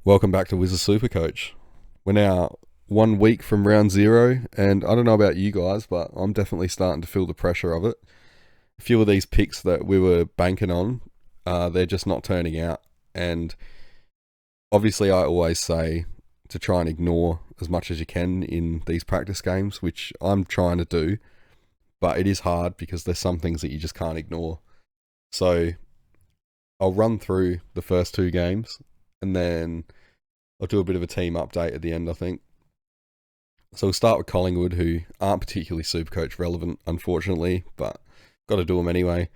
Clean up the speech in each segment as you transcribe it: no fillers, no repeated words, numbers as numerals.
Welcome back to Wizard Supercoach. We're now 1 week from round zero, and I don't know about you guys, but I'm definitely starting to feel the pressure of it. A few of these picks that we were banking on, they're just not turning out. And obviously, I always say to try and ignore as much as you can in these practice games, which I'm trying to do, but it is hard because there's some things that you just can't ignore. So I'll run through the first two games and then I'll do a bit of a team update at the end, I think. So we'll start with Collingwood, who aren't particularly Supercoach relevant, unfortunately, but got to do them anyway.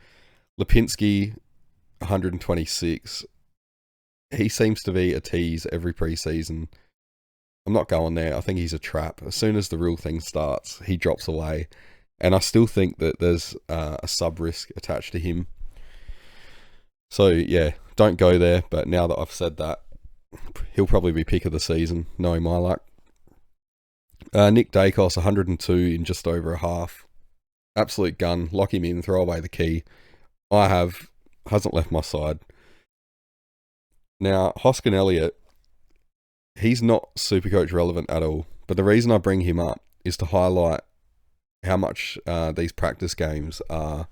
Lipinski, 126. He seems to be a tease every preseason. I'm not going there. I think he's a trap. As soon as the real thing starts, he drops away. And I still think that there's a sub-risk attached to him. So, yeah, don't go there. But now that I've said that, he'll probably be pick of the season, knowing my luck. Nick Dacos, 102 in just over a half. Absolute gun. Lock him in, throw away the key. Hasn't left my side. Now, Hoskin Elliott, he's not Supercoach relevant at all. But the reason I bring him up is to highlight how much these practice games are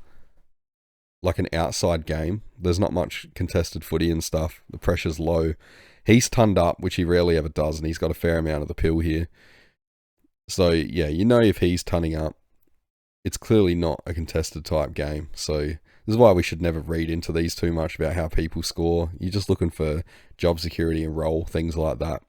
like an outside game. There's not much contested footy and stuff. The pressure's low. He's tunned up, which he rarely ever does, and he's got a fair amount of the pill here. So, yeah, you know if he's tunning up, it's clearly not a contested type game. So, this is why we should never read into these too much about how people score. You're just looking for job security and role, things like that.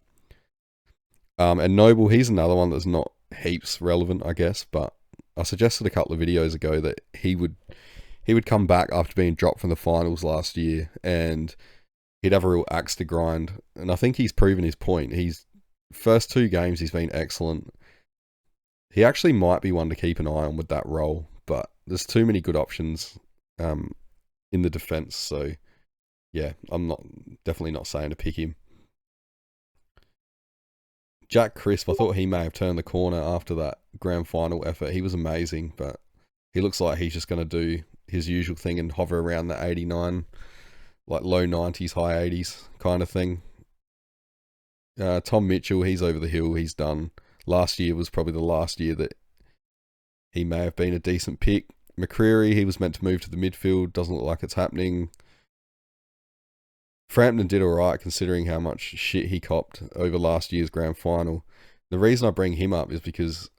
And Noble, he's another one that's not heaps relevant, I guess, but I suggested a couple of videos ago that he would come back after being dropped from the finals last year, and he'd have a real axe to grind. And I think he's proven his point. First two games, he's been excellent. He actually might be one to keep an eye on with that role, but there's too many good options in the defence. So, yeah, I'm definitely not saying to pick him. Jack Crisp, I thought he may have turned the corner after that grand final effort. He was amazing, but he looks like he's just going to do his usual thing and hover around the 89, like low 90s, high 80s kind of thing. Tom Mitchell, he's over the hill. He's done. Last year was probably the last year that he may have been a decent pick. McCreary, he was meant to move to the midfield. Doesn't look like it's happening. Frampton did alright considering how much shit he copped over last year's grand final. The reason I bring him up is because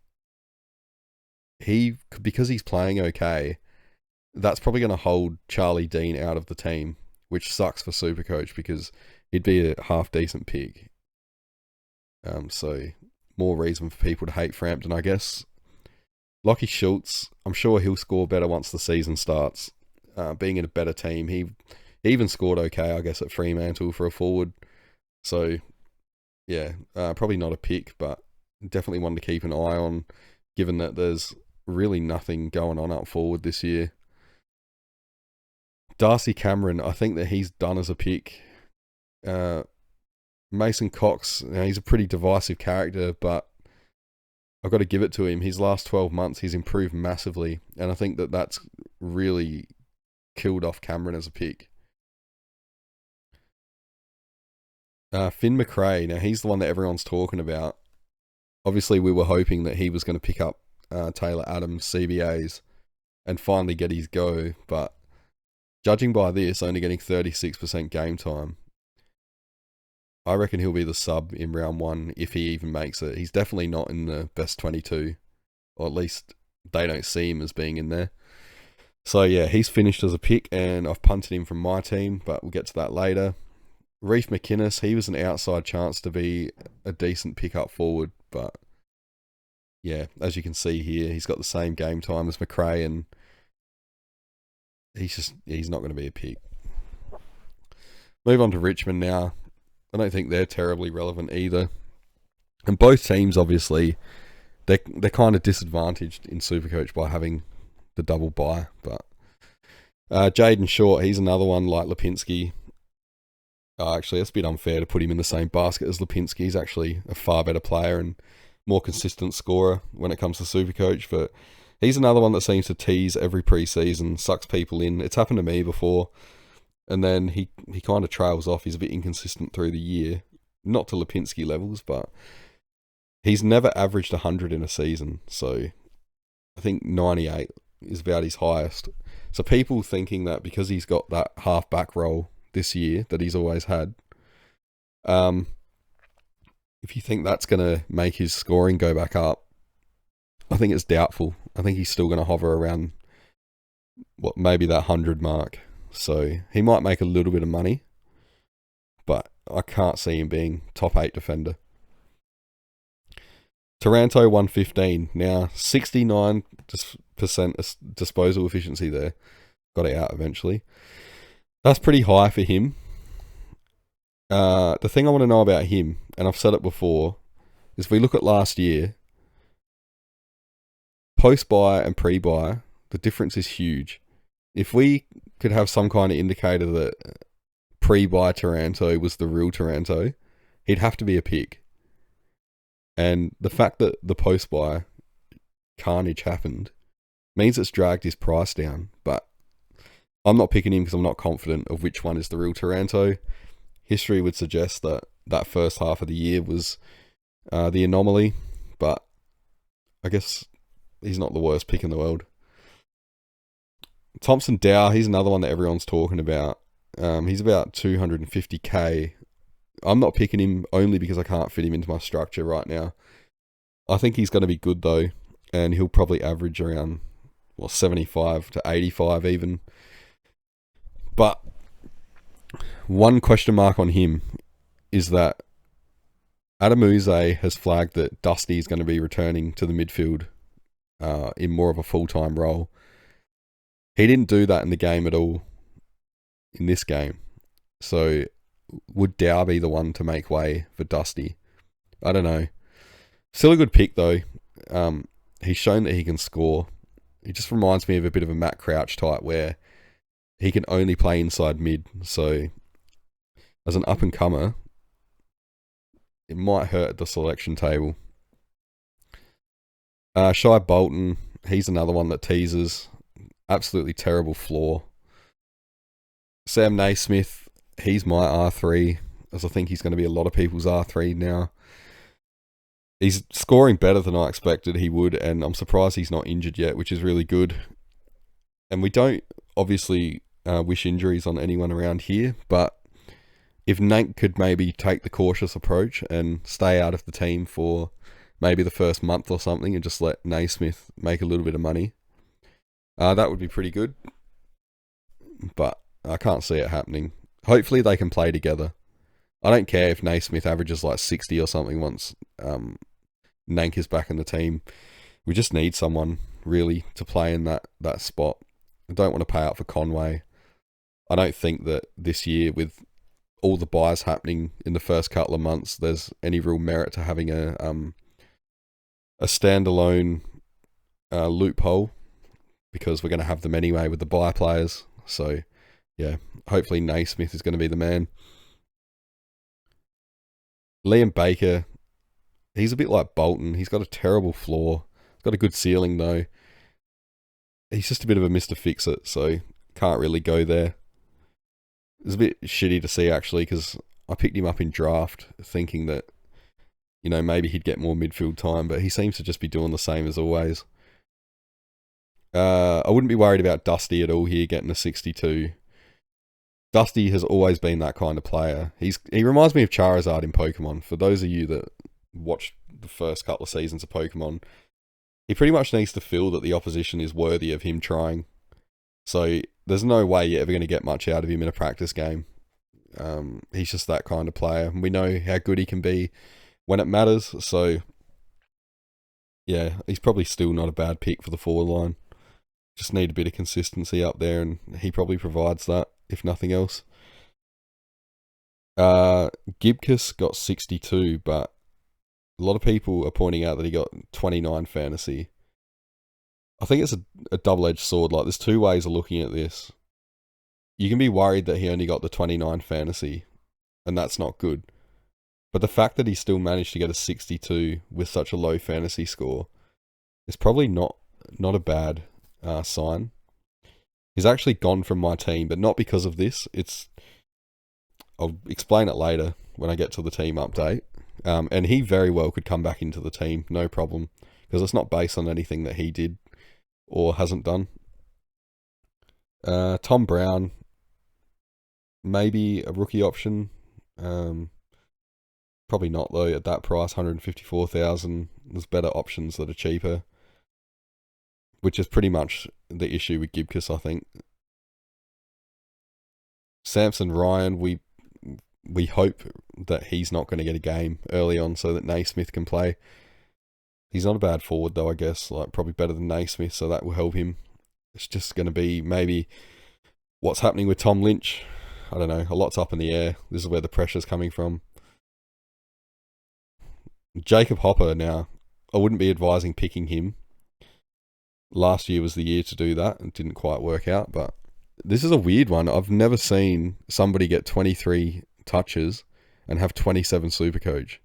he's playing okay, that's probably going to hold Charlie Dean out of the team, which sucks for Supercoach because he'd be a half decent pick. So more reason for people to hate Frampton, I guess. Lockie Schultz, I'm sure he'll score better once the season starts. Being in a better team, he even scored okay, I guess, at Fremantle for a forward. So, yeah, probably not a pick, but definitely one to keep an eye on, given that there's really nothing going on up forward this year. Darcy Cameron, I think that he's done as a pick. Mason Cox, he's a pretty divisive character, but I've got to give it to him. His last 12 months, he's improved massively, and I think that that's really killed off Cameron as a pick. Finn McRae, now he's the one that everyone's talking about. Obviously, we were hoping that he was going to pick up Taylor Adams' CBAs and finally get his go, but judging by this, only getting 36% game time, I reckon he'll be the sub in round one if he even makes it. He's definitely not in the best 22, or at least they don't see him as being in there. So yeah, he's finished as a pick, and I've punted him from my team, but we'll get to that later. Reef McInnes, he was an outside chance to be a decent pick-up forward, but yeah, as you can see here, he's got the same game time as McRae, and he's not going to be a pick. Move on to Richmond now. I don't think they're terribly relevant either. And both teams, obviously, they're kind of disadvantaged in Supercoach by having the double bye. But Jaden Short, he's another one like Lipinski. Actually, it's a bit unfair to put him in the same basket as Lipinski. He's actually a far better player and more consistent scorer when it comes to Supercoach. But he's another one that seems to tease every preseason, sucks people in. It's happened to me before. And then he kind of trails off. He's a bit inconsistent through the year. not to Lipinski levels, but he's never averaged 100 in a season. So I think 98 is about his highest. So people thinking that because he's got that half-back role this year that he's always had, if you think that's going to make his scoring go back up, I think it's doubtful. I think he's still going to hover around, maybe that 100 mark. So he might make a little bit of money, but I can't see him being top 8 defender. Taranto 115. Now 69% disposal efficiency there. Got it out eventually. That's pretty high for him. The thing I want to know about him, and I've said it before, is if we look at last year, post-buy and pre-buy, the difference is huge. If we could have some kind of indicator that pre-buy Taranto was the real Taranto, he'd have to be a pick. And the fact that the post-buy carnage happened means it's dragged his price down. But I'm not picking him because I'm not confident of which one is the real Taranto. History would suggest that that first half of the year was the anomaly, but I guess he's not the worst pick in the world. Thompson Dow, he's another one that everyone's talking about. He's about 250k. I'm not picking him only because I can't fit him into my structure right now. I think he's going to be good though, and he'll probably average around 75 to 85 even. But one question mark on him is that Adamuse has flagged that Dusty is going to be returning to the midfield in more of a full-time role. He didn't do that in the game at all in this game. So would Dow be the one to make way for Dusty? I don't know. Still a good pick though. He's shown that he can score. He just reminds me of a bit of a Matt Crouch type where he can only play inside mid. So as an up-and-comer, it might hurt at the selection table. Shai Bolton, he's another one that teases. Absolutely terrible floor. Sam Naismith, he's my R3, as I think he's going to be a lot of people's R3 now. He's scoring better than I expected he would, and I'm surprised he's not injured yet, which is really good. And we don't obviously wish injuries on anyone around here, but if Nank could maybe take the cautious approach and stay out of the team for maybe the first month or something and just let Naismith make a little bit of money, that would be pretty good. But I can't see it happening. Hopefully they can play together. I don't care if Naismith averages like 60 or something once Nank is back in the team. We just need someone really to play in that spot. I don't want to pay out for Conway. I don't think that this year, with all the buys happening in the first couple of months, there's any real merit to having a standalone loophole, because we're going to have them anyway with the buy players. So yeah, hopefully Naismith is going to be the man. Liam Baker, he's a bit like Bolton. He's got a terrible floor. He's got a good ceiling though. He's just a bit of a Mr. Fix-It, so can't really go there. It's a bit shitty to see actually, because I picked him up in draft thinking that, maybe he'd get more midfield time, but he seems to just be doing the same as always. I wouldn't be worried about Dusty at all here getting a 62. Dusty has always been that kind of player. He reminds me of Charizard in Pokemon. For those of you that watched the first couple of seasons of Pokemon, he pretty much needs to feel that the opposition is worthy of him trying. So there's no way you're ever going to get much out of him in a practice game. He's just that kind of player. We know how good he can be when it matters. So yeah, he's probably still not a bad pick for the forward line. Just need a bit of consistency up there, and he probably provides that, if nothing else. Gibcus got 62, but a lot of people are pointing out that he got 29 fantasy. I think it's a double-edged sword. Like, there's two ways of looking at this. You can be worried that he only got the 29 fantasy, and that's not good. But the fact that he still managed to get a 62 with such a low fantasy score is probably not a bad sign. He's actually gone from my team, but not because of this. I'll explain it later when I get to the team update. And he very well could come back into the team, no problem, because it's not based on anything that he did or hasn't done. Tom Brown, maybe a rookie option. Probably not though at that price, 154,000. There's better options that are cheaper, which is pretty much the issue with Gibcus, I think. Samson Ryan, we hope that he's not going to get a game early on so that Naismith can play. He's not a bad forward though, I guess, like probably better than Naismith, so that will help him. It's just going to be maybe what's happening with Tom Lynch. I don't know, a lot's up in the air. This is where the pressure's coming from. Jacob Hopper now, I wouldn't be advising picking him. Last year was the year to do that. It didn't quite work out, but this is a weird one. I've never seen somebody get 23 touches and have 27 Supercoach.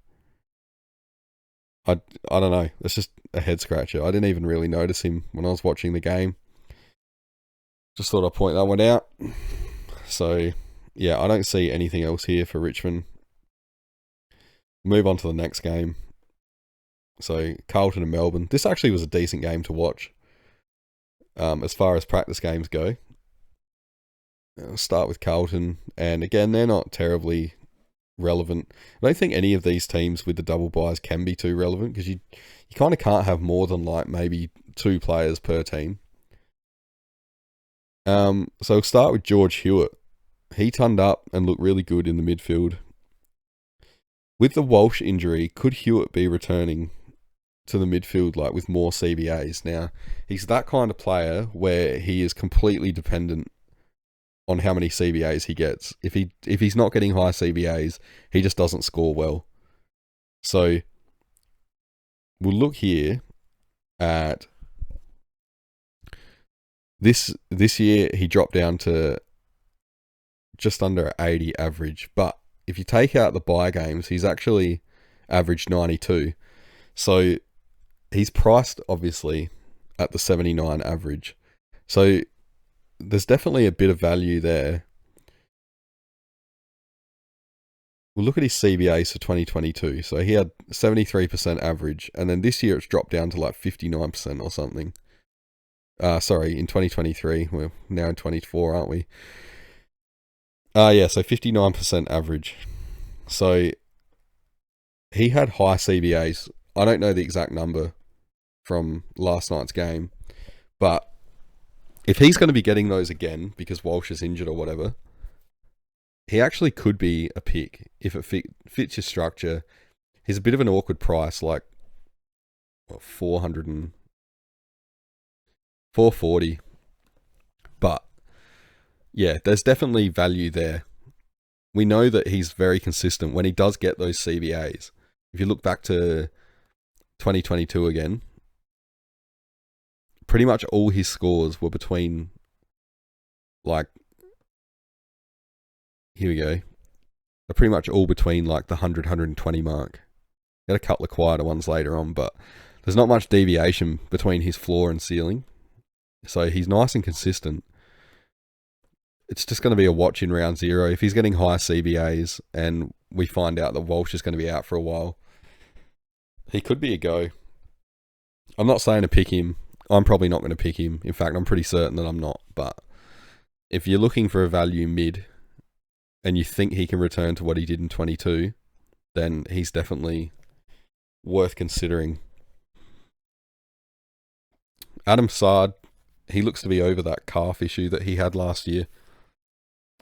I don't know. It's just a head scratcher. I didn't even really notice him when I was watching the game. Just thought I'd point that one out. So, yeah, I don't see anything else here for Richmond. Move on to the next game. So, Carlton and Melbourne. This actually was a decent game to watch. As far as practice games go. I'll start with Carlton. And again, they're not terribly relevant. I don't think any of these teams with the double buys can be too relevant because you kind of can't have more than like maybe 2 players per team. So we'll start with George Hewitt. He turned up and looked really good in the midfield. With the Walsh injury, could Hewitt be returning to the midfield like with more CBAs? Now, he's that kind of player where he is completely dependent on how many CBAs he gets. If he's not getting high CBAs, he just doesn't score well. So we'll look here at this year. He dropped down to just under 80 average, but if you take out the bye games, he's actually averaged 92. So he's priced obviously at the 79 average. So there's definitely a bit of value there. We'll look at his CBAs for 2022. So he had 73% average, and then this year it's dropped down to like 59% or something. Sorry, in 2023. We're now in 24, aren't we? Yeah, so 59% average. So he had high CBAs. I don't know the exact number from last night's game, but if he's going to be getting those again because Walsh is injured or whatever, he actually could be a pick if it fits your structure. He's a bit of an awkward price, like 440. But yeah, there's definitely value there. We know that he's very consistent when he does get those CBAs. If you look back to 2022 again, pretty much all his scores were between, like, here we go. They're pretty much all between like the 100, 120 mark. Got a couple of quieter ones later on, but there's not much deviation between his floor and ceiling. So he's nice and consistent. It's just going to be a watch in round 0. If he's getting high CBAs and we find out that Walsh is going to be out for a while, he could be a go. I'm not saying to pick him. I'm probably not going to pick him. In fact, I'm pretty certain that I'm not. But if you're looking for a value mid and you think he can return to what he did in 22, then he's definitely worth considering. Adam Sard, he looks to be over that calf issue that he had last year.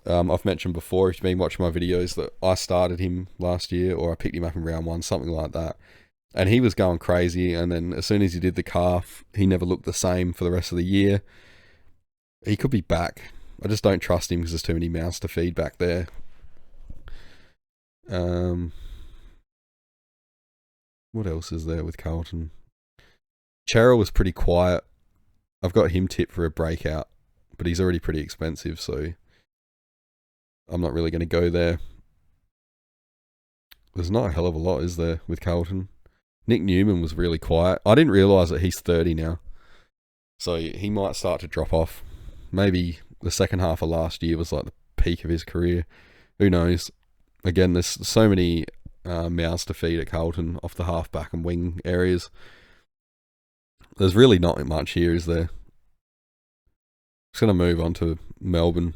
I've mentioned before, if you've been watching my videos, that I started him last year, or I picked him up in round 1, something like that. And he was going crazy, and then as soon as he did the calf, he never looked the same for the rest of the year. He could be back. I just don't trust him because there's too many mouths to feed back there. What else is there with Carlton? Cheryl was pretty quiet. I've got him tipped for a breakout, but he's already pretty expensive, so I'm not really going to go there. There's not a hell of a lot, is there, with Carlton? Nick Newman was really quiet. I didn't realise that he's 30 now, so he might start to drop off. Maybe the second half of last year was like the peak of his career. Who knows? Again, there's so many mouths to feed at Carlton off the half-back and wing areas. There's really not much here, is there? Just going to move on to Melbourne.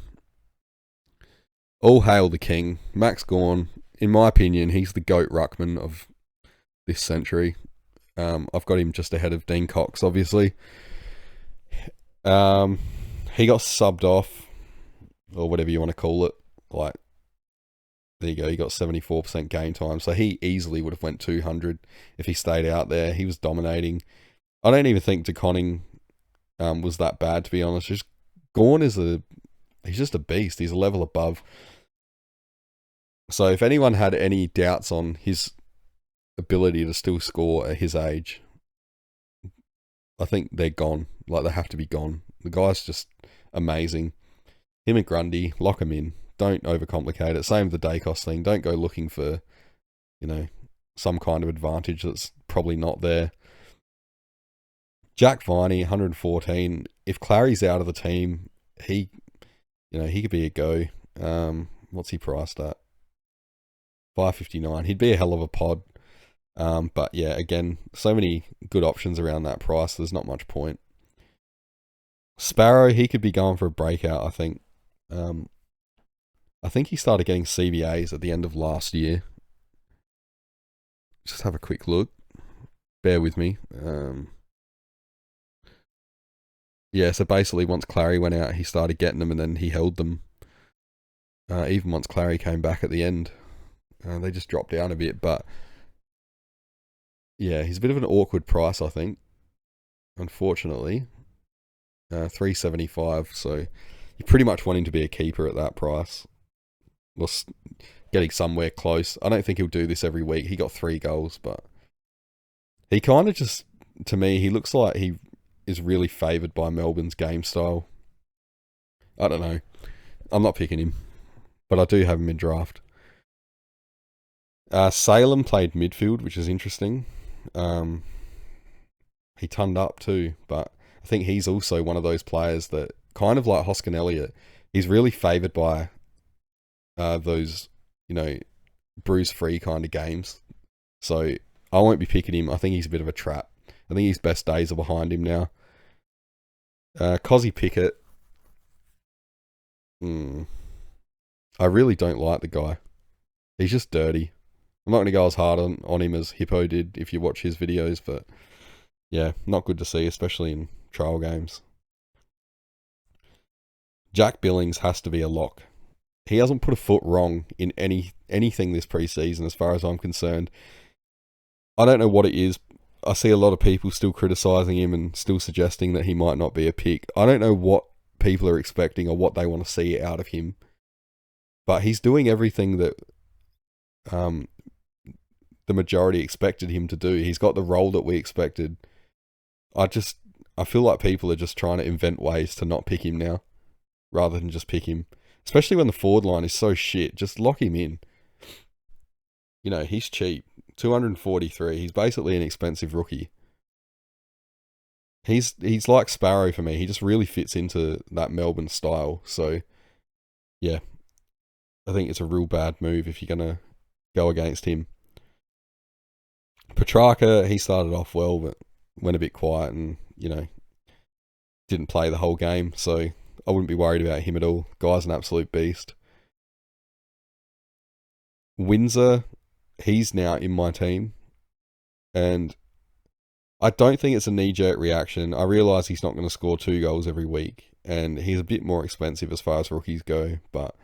All hail the king. Max Gawn, in my opinion, he's the GOAT ruckman of this century. I've got him just ahead of Dean Cox, obviously. He got subbed off, or whatever you want to call it. Like, there you go, he got 74% game time. So he easily would have went 200 if he stayed out there. He was dominating. I don't even think De Koning was that bad, to be honest. Just Gawn he's just a beast. He's a level above. So if anyone had any doubts on his ability to still score at his age, I think they're gone. Like, they have to be gone. The guy's just amazing. Him and Grundy, lock him in. Don't overcomplicate it. Same with the Dacos thing. Don't go looking for, some kind of advantage that's probably not there. Jack Viney, 114. If Clary's out of the team, he could be a go. What's he priced at? 559. He'd be a hell of a pod. But yeah, again, so many good options around that price. There's not much point. Sparrow, he could be going for a breakout, I think. I think he started getting CBAs at the end of last year. Just have a quick look. Bear with me. Yeah, so basically once Clary went out, he started getting them and then he held them. Even once Clary came back at the end. They just dropped down a bit, but yeah, he's a bit of an awkward price, I think. Unfortunately. 375, so you pretty much want him to be a keeper at that price. Well, getting somewhere close. I don't think he'll do this every week. He got 3 goals, but he kind of just, to me, he looks like he is really favoured by Melbourne's game style. I don't know. I'm not picking him, but I do have him in draft. Salem played midfield, which is interesting. He turned up too, but I think he's also one of those players that, kind of like Hoskin Elliott, he's really favoured by those, bruise-free kind of games. So I won't be picking him. I think he's a bit of a trap. I think his best days are behind him now. Cozzy Pickett. I really don't like the guy. He's just dirty. I'm not going to go as hard on him as Hippo did if you watch his videos, but yeah, not good to see, especially in trial games. Jack Billings has to be a lock. He hasn't put a foot wrong in anything this preseason as far as I'm concerned. I don't know what it is. I see a lot of people still criticising him and still suggesting that he might not be a pick. I don't know what people are expecting or what they want to see out of him. But he's doing everything that the majority expected him to do. He's got the role that we expected. I feel like people are just trying to invent ways to not pick him now, rather than just pick him. Especially when the forward line is so shit. Just lock him in. He's cheap. 243. He's basically an expensive rookie. He's like Sparrow for me. He just really fits into that Melbourne style. So, yeah. I think it's a real bad move if you're going to go against him. Petrarca, he started off well, but went a bit quiet and, didn't play the whole game. So I wouldn't be worried about him at all. Guy's an absolute beast. Windsor, he's now in my team. And I don't think it's a knee-jerk reaction. I realise he's not going to score 2 goals every week. And he's a bit more expensive as far as rookies go. But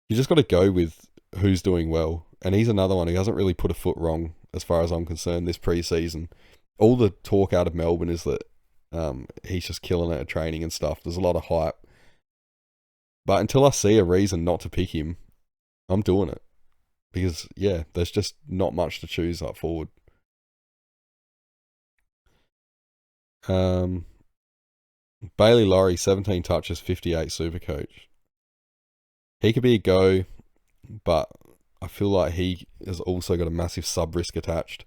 you just got to go with who's doing well. And he's another one who hasn't really put a foot wrong as far as I'm concerned this pre-season. All the talk out of Melbourne is that he's just killing it at training and stuff. There's a lot of hype. But until I see a reason not to pick him, I'm doing it. Because, yeah, there's just not much to choose up forward. Bailey Laurie, 17 touches, 58 Supercoach. He could be a go, but I feel like he has also got a massive sub-risk attached.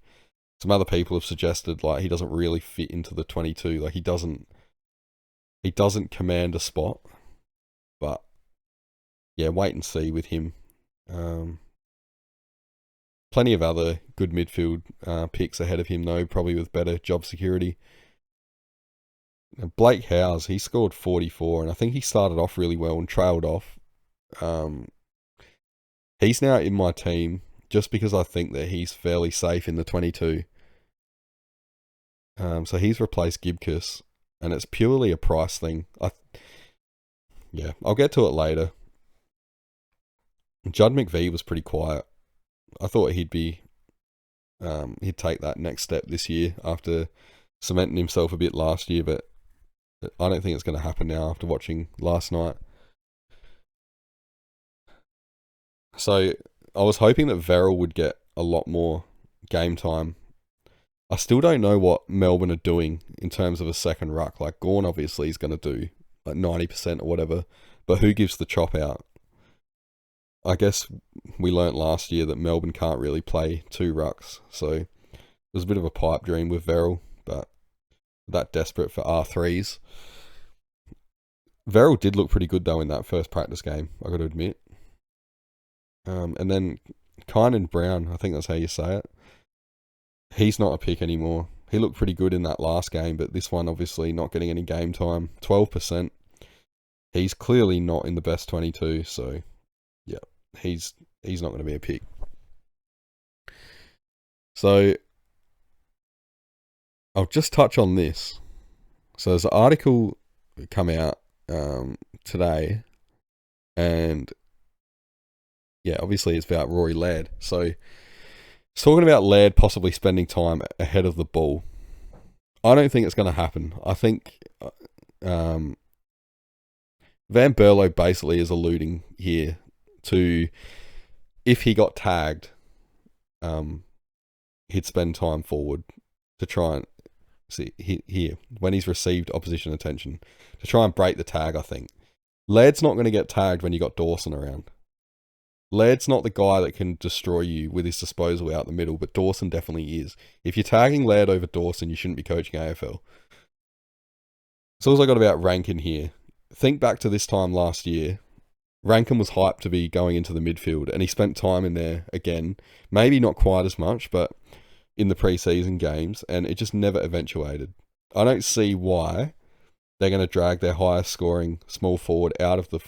Some other people have suggested like he doesn't really fit into the 22. Like he doesn't command a spot. But yeah, wait and see with him. Plenty of other good midfield picks ahead of him, though, probably with better job security. Blake Howes, he scored 44, and I think he started off really well and trailed off. He's now in my team just because I think that he's fairly safe in the 22. So he's replaced Gibcus, and it's purely a price thing. I'll get to it later. Judd McVie was pretty quiet. I thought he'd take that next step this year after cementing himself a bit last year, but I don't think it's going to happen now after watching last night. So I was hoping that Verrill would get a lot more game time. I still don't know what Melbourne are doing in terms of a second ruck. Like, Gawn obviously is going to do like 90% or whatever, but who gives the chop out? I guess we learnt last year that Melbourne can't really play two rucks, so it was a bit of a pipe dream with Verrill, but that desperate for R3s. Verrill did look pretty good though in that first practice game, I got to admit. And then Kynan Brown, I think that's how you say it. He's not a pick anymore. He looked pretty good in that last game, but this one obviously not getting any game time. 12%. He's clearly not in the best 22, so yeah, he's not going to be a pick. So I'll just touch on this. So there's an article come out today, and yeah, obviously it's about Rory Laird. So it's talking about Laird possibly spending time ahead of the ball. I don't think it's going to happen. I think Van Berlo basically is alluding here to if he got tagged, he'd spend time forward to try and see here when he's received opposition attention to try and break the tag. I think Laird's not going to get tagged when you got Dawson around. Laird's not the guy that can destroy you with his disposal out the middle, but Dawson definitely is. If you're tagging Laird over Dawson, you shouldn't be coaching AFL. So all I got about Rankin here. Think back to this time last year. Rankin was hyped to be going into the midfield, and he spent time in there again. Maybe not quite as much, but in the pre-season games, and it just never eventuated. I don't see why they're going to drag their highest scoring small forward out of the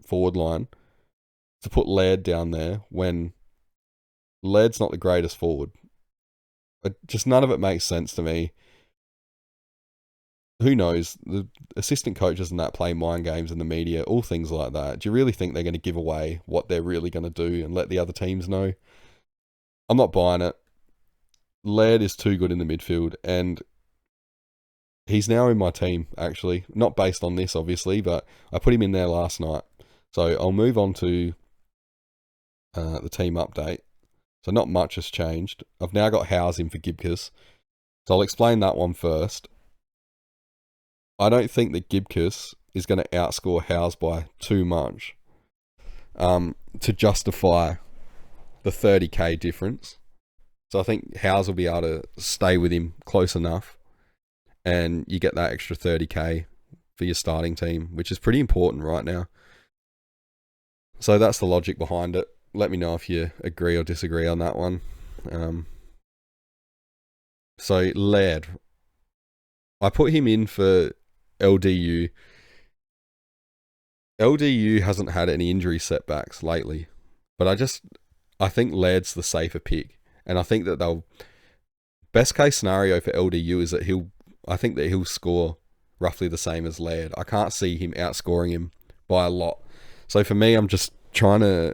forward line to put Laird down there when Laird's not the greatest forward. Just none of it makes sense to me. Who knows? The assistant coaches and that play mind games in the media, all things like that. Do you really think they're going to give away what they're really going to do and let the other teams know? I'm not buying it. Laird is too good in the midfield, and he's now in my team, actually. Not based on this, obviously, but I put him in there last night. So I'll move on to the team update. So not much has changed. I've now got Howes in for Gibcus. So I'll explain that one first. I don't think that Gibcus is going to outscore Howes by too much to justify the 30k difference. So I think Howes will be able to stay with him close enough, and you get that extra 30k for your starting team, which is pretty important right now. So that's the logic behind it. Let me know if you agree or disagree on that one. So Laird, I put him in for LDU. LDU hasn't had any injury setbacks lately, but I think Laird's the safer pick, and I think that best case scenario for LDU is that he'll score roughly the same as Laird. I can't see him outscoring him by a lot. So for me, I'm just trying to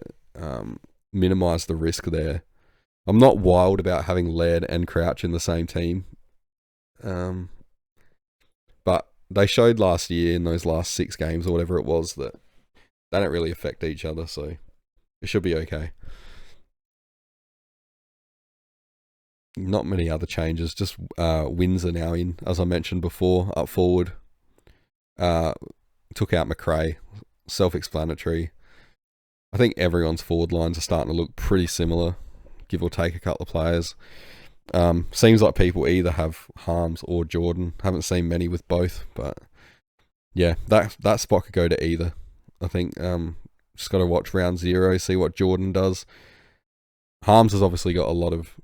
minimize the risk there. I'm not wild about having Laird and Crouch in the same team. But they showed last year in those last 6 games or whatever it was that they don't really affect each other, so it should be okay. Not many other changes, just Wins are now in, as I mentioned before, up forward. Took out McRae, self-explanatory. I think everyone's forward lines are starting to look pretty similar, give or take a couple of players. Seems like people either have Harms or Jordan. Haven't seen many with both, but yeah, that spot could go to either. I think Just got to watch round 0, see what Jordan does. Harms has obviously got a lot of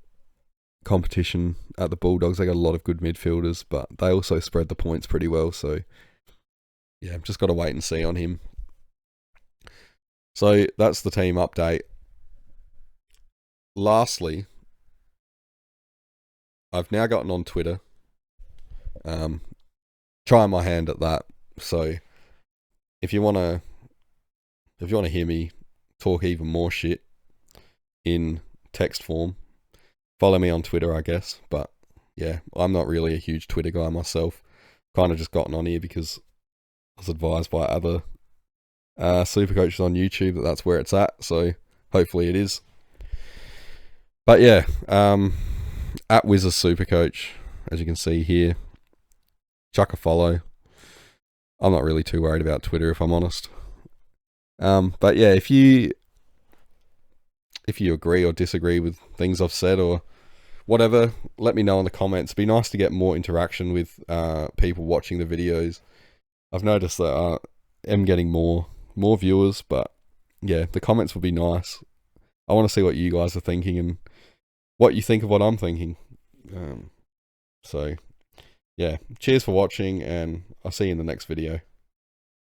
competition at the Bulldogs. They got a lot of good midfielders, but they also spread the points pretty well. So, yeah, just got to wait and see on him. So, that's the team update. Lastly, I've now gotten on Twitter. Trying my hand at that. So, if you want to hear me talk even more shit in text form, follow me on Twitter, I guess. But yeah, I'm not really a huge Twitter guy myself. Kind of just gotten on here because I was advised by other super coaches on YouTube that that's where it's at. So hopefully it is. But yeah, at Wizards Supercoach, as you can see here, chuck a follow. I'm not really too worried about Twitter, if I'm honest. But yeah, if you agree or disagree with things I've said or whatever, let me know in the comments. It'd be nice to get more interaction with people watching the videos. I've noticed that I'm getting more viewers, but yeah, the comments would be nice. I want to see what you guys are thinking and what you think of what I'm thinking. So yeah, cheers for watching, and I'll see you in the next video.